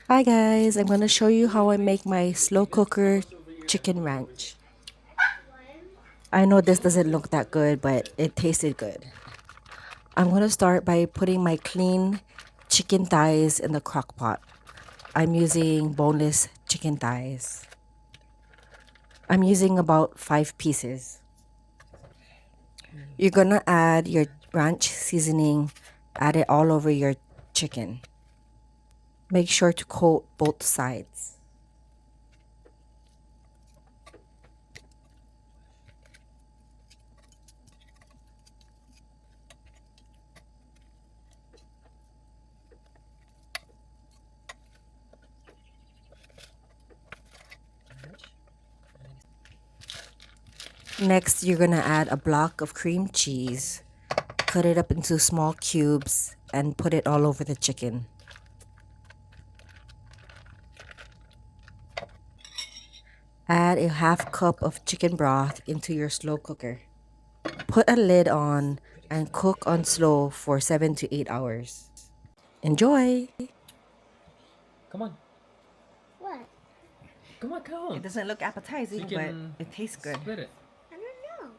Hi guys, I'm going to show you how I make my slow cooker chicken ranch. I know this doesn't look that good, but it tasted good. I'm going to start by putting my clean chicken thighs in the crock pot. I'm using boneless chicken thighs. I'm using about 5 pieces. You're going to add your ranch seasoning, add it all over your chicken. Make sure to coat both sides. Next, you're gonna add a block of cream cheese, cut it up into small cubes, and put it all over the chicken. Add a half cup of chicken broth into your slow cooker. Put a lid on and cook on slow for 7 to 8 hours. Enjoy! Come on. What? Come on, come on. It doesn't look appetizing, You but can it tastes good. split it. I don't know.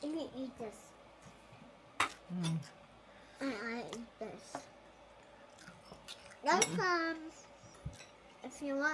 You can eat this. And I eat this. That's if you want.